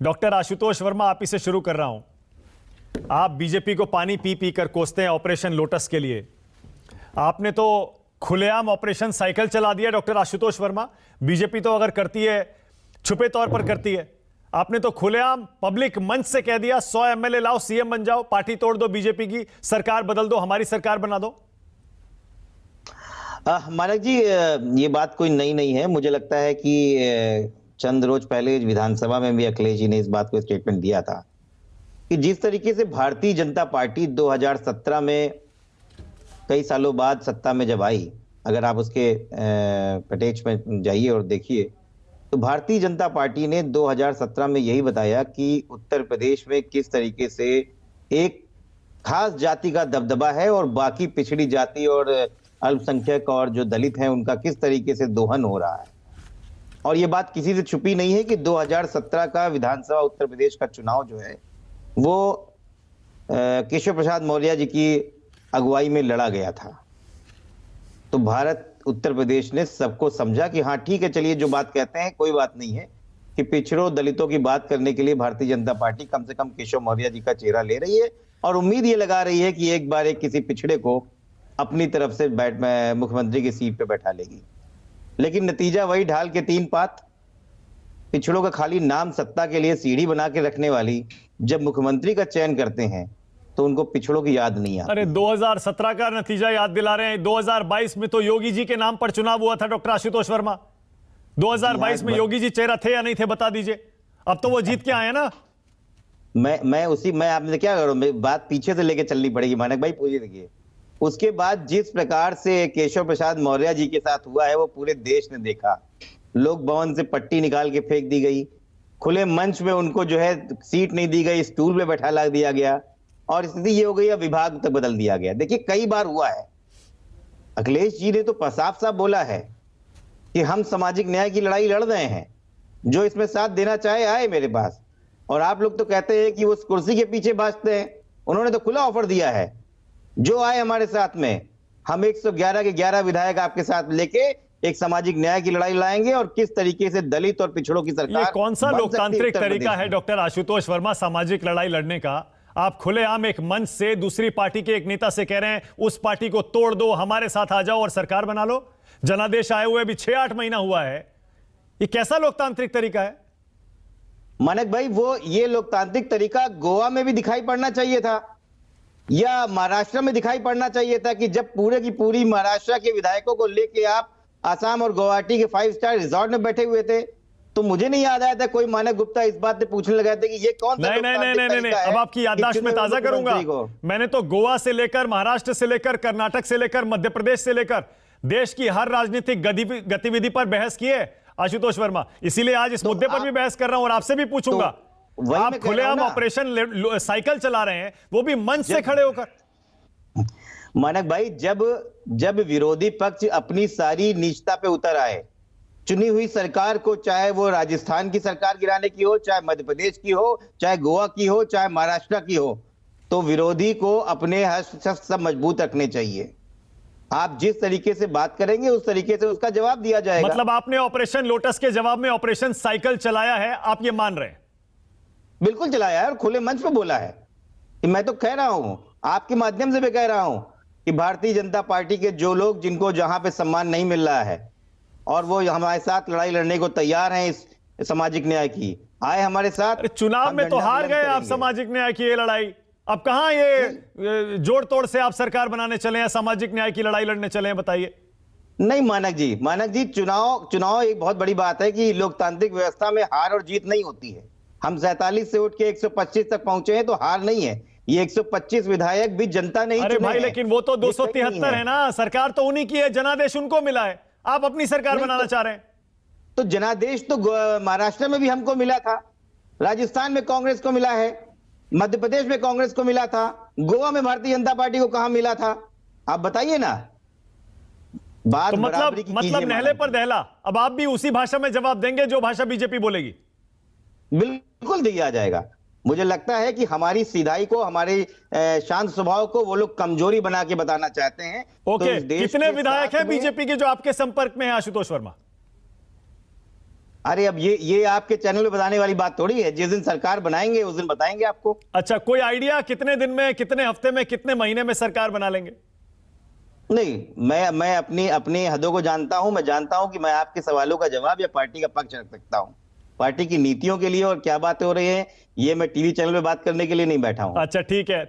Doctor Ashutosh Verma, आप ही से शुरू कर रहा हूं। आप बीजेपी को पानी पी पी कर कोसते हैं ऑपरेशन लोटस के लिए। आपने तो खुलेआम ऑपरेशन साइकिल चला दिया डॉक्टर आशुतोष वर्मा। बीजेपी तो अगर करती है छुपे तौर पर करती है, आपने तो खुलेआम पब्लिक मंच से कह दिया 100 एमएलए लाओ, सीएम बन जाओ, पार्टी तोड़ दो, बीजेपी की सरकार बदल दो, हमारी सरकार बना दो। मानक जी, ये बात कोई नई नहीं है। मुझे लगता है कि चंद रोज पहले विधानसभा में भी अखिलेश जी ने इस बात को स्टेटमेंट दिया था कि जिस तरीके से भारतीय जनता पार्टी 2017 में कई सालों बाद सत्ता में जब आई, अगर आप उसके कटेक्स्ट में जाइए और देखिए, तो भारतीय जनता पार्टी ने 2017 में यही बताया कि उत्तर प्रदेश में किस तरीके से एक खास जाति का दबदबा है और बाकी पिछड़ी जाति और अल्पसंख्यक और जो दलित हैं उनका किस तरीके से दोहन हो रहा है। और ये बात किसी से छुपी नहीं है कि 2017 का विधानसभा उत्तर प्रदेश का चुनाव जो है वो केशव प्रसाद मौर्य जी की अगुवाई में लड़ा गया था। तो भारत उत्तर प्रदेश ने सबको समझा कि हाँ ठीक है, चलिए जो बात कहते हैं कोई बात नहीं है, कि पिछड़ों दलितों की बात करने के लिए भारतीय जनता पार्टी कम से कम केशव मौर्य जी का चेहरा ले रही है और उम्मीद ये लगा रही है कि एक बार एक किसी पिछड़े को अपनी तरफ से मुख्यमंत्री की सीट पे बैठा लेगी। लेकिन नतीजा वही ढाल के 3 पात। पिछड़ों का खाली नाम सत्ता के लिए सीढ़ी बना के रखने वाली जब मुख्यमंत्री का चयन करते हैं तो उनको पिछड़ों की याद नहीं आती। अरे 2017 का नतीजा याद दिला रहे हैं। 2022 में तो योगी जी के नाम पर चुनाव हुआ था डॉक्टर आशुतोष वर्मा। 2022 में योगी जी चेहरा थे या नहीं थे बता दीजिए। अब तो वो जीत के आए ना। मैं आपने क्या करूं, बात पीछे से लेके चलनी पड़ेगी मानक भाई, पूरी देखिए। उसके बाद जिस प्रकार से केशव प्रसाद मौर्य जी के साथ हुआ है वो पूरे देश ने देखा। लोक भवन से पट्टी निकाल के फेंक दी गई, खुले मंच में उनको जो है सीट नहीं दी गई, स्टूल पे बैठा ला दिया गया और स्थिति ये हो गई अब विभाग तक बदल दिया गया। देखिए कई बार हुआ है। अखिलेश जी ने तो साफ साफ बोला है कि हम सामाजिक न्याय की लड़ाई लड़ रहे हैं, जो इसमें साथ देना चाहे आए मेरे पास। और आप लोग तो कहते हैं कि उस कुर्सी के पीछे भाजते हैं। उन्होंने तो खुला ऑफर दिया है, जो आए हमारे साथ में, हम 111 के 11 विधायक आपके साथ लेके एक सामाजिक न्याय की लड़ाई लाएंगे और किस तरीके से दलित और पिछड़ों की सरकार। ये कौन सा लोकतांत्रिक तरीका है डॉक्टर आशुतोष वर्मा सामाजिक लड़ाई लड़ने का? आप खुलेआम एक मंच से दूसरी पार्टी के एक नेता से कह रहे हैं उस पार्टी को तोड़ दो, हमारे साथ आ जाओ और सरकार बना लो। जनादेश आए हुए अभी 6-8 महीना हुआ है। ये कैसा लोकतांत्रिक तरीका है? मानक भाई, वो ये लोकतांत्रिक तरीका गोवा में भी दिखाई पड़ना चाहिए था या महाराष्ट्र में दिखाई पड़ना चाहिए था कि जब पूरे की पूरी महाराष्ट्र के विधायकों को लेके आप आसाम और गुवाहाटी के 5 स्टार रिजॉर्ट में बैठे हुए थे। तो मुझे नहीं याद आया था कोई मानक गुप्ता इस बात पे पूछने लगा था कि ये कौन सा नहीं, अब आपकी याददाश्त में ताजा करूंगा। मैंने तो गोवा से लेकर महाराष्ट्र से लेकर कर्नाटक से लेकर मध्य प्रदेश से लेकर देश की हर राजनीतिक गतिविधि पर बहस की है आशुतोष वर्मा। इसीलिए आज इस मुद्दे पर भी बहस कर रहा हूं और आपसे भी पूछूंगा। आप खुलेआम ऑपरेशन साइकिल चला रहे हैं, वो भी मंच से खड़े होकर। मानक भाई, जब विरोधी पक्ष अपनी सारी नीचता पे उतर आए, चुनी हुई सरकार को, चाहे वो राजस्थान की सरकार गिराने की हो, चाहे मध्य प्रदेश की हो, चाहे गोवा की हो, चाहे महाराष्ट्र की हो, तो विरोधी को अपने हस्त सब मजबूत रखने चाहिए। आप जिस तरीके से बात करेंगे उस तरीके से उसका जवाब दिया जाएगा। मतलब आपने ऑपरेशन लोटस के जवाब में ऑपरेशन साइकिल चलाया है, आप ये मान रहे हैं? बिल्कुल चलाया है और खुले मंच पे बोला है। मैं तो कह रहा हूं, आपके माध्यम से भी कह रहा हूं कि भारतीय जनता पार्टी के जो लोग, जिनको जहां पे सम्मान नहीं मिल रहा है और वो हमारे साथ लड़ाई लड़ने को तैयार हैं इस सामाजिक न्याय की, आए हमारे साथ। चुनाव में तो हार गए आप सामाजिक न्याय की ये लड़ाई। अब कहां ये जोड़ तोड़ से आप सरकार बनाने चले हैं, सामाजिक न्याय की लड़ाई लड़ने चले हैं, बताइए। नहीं मानक जी, चुनाव एक बहुत बड़ी बात है कि लोकतांत्रिक व्यवस्था में हार और जीत नहीं होती है। हम 47 से उठ के 125 तक पहुंचे हैं तो हार नहीं है। ये 125 विधायक भी जनता नहीं चुने। अरे भाई, लेकिन वो तो 273 है ना, सरकार तो उन्हीं की है, जनादेश उनको मिला है, आप अपनी सरकार बनाना चाह रहे हैं। तो जनादेश तो महाराष्ट्र में भी हमको मिला था, राजस्थान में कांग्रेस को मिला है, मध्य प्रदेश में कांग्रेस को मिला था, गोवा में भारतीय जनता पार्टी को कहां मिला था? आप बताइए ना। बात तो मतलब नहले पर दहला। अब आप भी उसी भाषा में जवाब देंगे जो भाषा बीजेपी बोलेगी? बिल्कुल दिया जाएगा। मुझे लगता है कि हमारी सीधाई को, हमारे शांत स्वभाव को वो लोग कमजोरी बना के बताना चाहते हैं। ओके, कितने विधायक हैं बीजेपी के जो आपके संपर्क में हैं आशुतोष वर्मा? अरे अब ये आपके चैनल में बताने वाली बात थोड़ी है। जिस दिन सरकार बनाएंगे उस दिन बताएंगे आपको। अच्छा, कोई आइडिया कितने दिन में, कितने हफ्ते में, कितने महीने में सरकार बना लेंगे? नहीं, मैं अपनी अपनी हदों को जानता हूं। मैं जानता हूं कि मैं आपके सवालों का जवाब या पार्टी का पक्ष रख सकता हूं। पार्टी की नीतियों के लिए और क्या बातें हो रही हैं, ये मैं टीवी चैनल पे बात करने के लिए नहीं बैठा हूं। अच्छा, ठीक है। तो